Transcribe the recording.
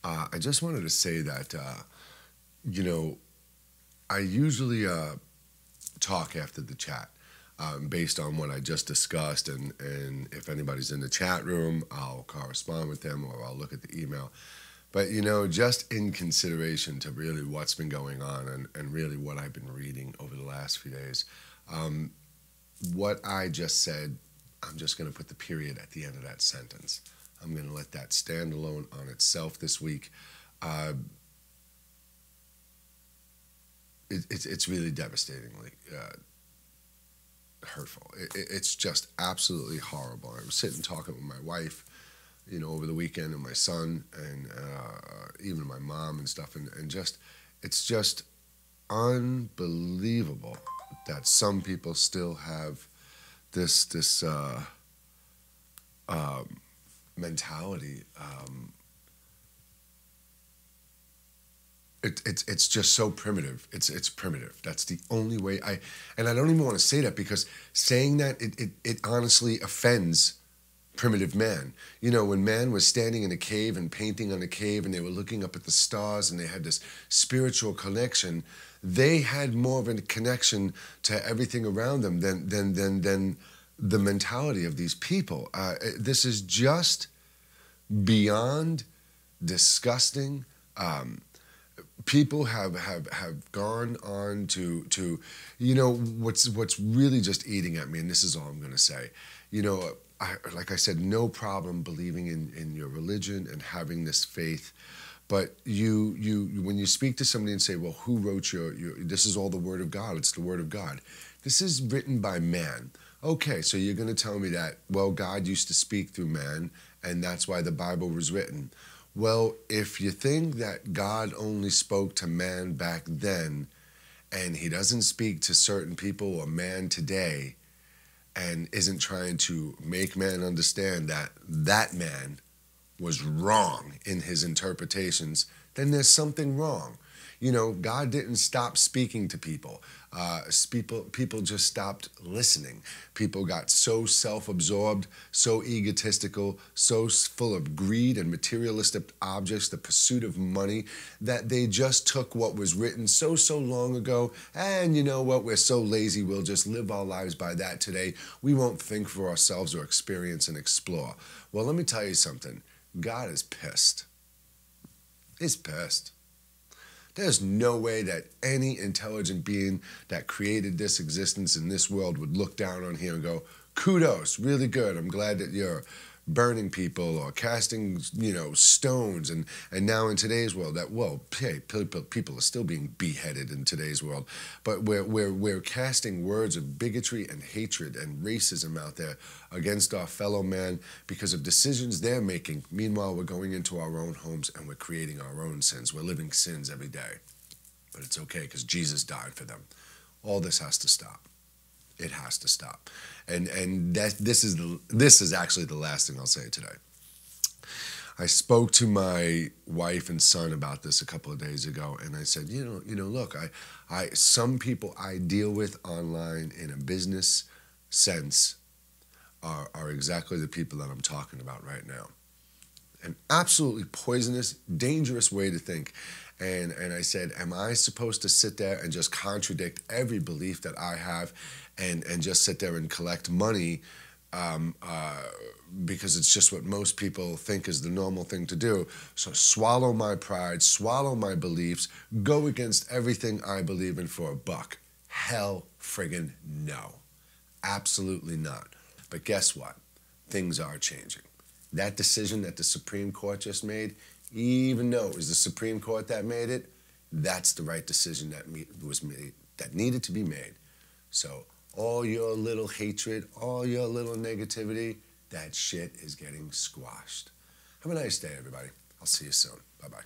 I just wanted to say that, you know, I usually talk after the chat based on what I just discussed. And if anybody's in the chat room, I'll correspond with them or I'll look at the email. But, just in consideration to really what's been going on and really what I've been reading over the last few days, um, what I just said, I'm just going to put the period at the end of that sentence. I'm going to let that stand alone on itself this week. Uh, it's really devastatingly hurtful. It's just absolutely horrible. I was sitting talking with my wife, over the weekend, and my son, and even my mom and stuff, and just, it's just unbelievable that some people still have this mentality. It's just so primitive. It's primitive. That's the only way and I don't even want to say that, because saying that it honestly offends primitive man. When man was standing in a cave and painting on a cave, and they were looking up at the stars, and they had this spiritual connection, they had more of a connection to everything around them than the mentality of these people. This is just beyond disgusting. People have gone on to what's really just eating at me, and this is all I'm going to say. Like I said, no problem believing in your religion and having this faith, but you when you speak to somebody and say, well, who wrote your this is all the Word of God, it's the Word of God. This is written by man. Okay, so you're going to tell me that, well, God used to speak through man, and that's why the Bible was written. Well, if you think that God only spoke to man back then, and he doesn't speak to certain people or man today, and isn't trying to make man understand that that man was wrong in his interpretations, then there's something wrong. God didn't stop speaking to people. People just stopped listening. People got so self-absorbed, so egotistical, so full of greed and materialistic objects, the pursuit of money, that they just took what was written so long ago, and you know what, we're so lazy, we'll just live our lives by that today. We won't think for ourselves or experience and explore. Well, let me tell you something. God is pissed. He's pissed. There's no way that any intelligent being that created this existence in this world would look down on here and go, kudos, really good. I'm glad that you're burning people or casting, stones. And now in today's world, that, well, hey, people are still being beheaded in today's world. But we're casting words of bigotry and hatred and racism out there against our fellow man because of decisions they're making. Meanwhile, we're going into our own homes and we're creating our own sins. We're living sins every day. But it's okay, because Jesus died for them. All this has to stop. It has to stop. And this is actually the last thing I'll say today. I spoke to my wife and son about this a couple of days ago, and I said, look, some people I deal with online in a business sense are exactly the people that I'm talking about right now. An absolutely poisonous, dangerous way to think. And I said, am I supposed to sit there and just contradict every belief that I have and just sit there and collect money because it's just what most people think is the normal thing to do? So swallow my pride, swallow my beliefs, go against everything I believe in for a buck? Hell friggin' no. Absolutely not. But guess what? Things are changing. That decision that the Supreme Court just made, even though it was the Supreme Court that made it, that's the right decision that was made, that needed to be made. So all your little hatred, all your little negativity, that shit is getting squashed. Have a nice day, everybody. I'll see you soon. Bye-bye.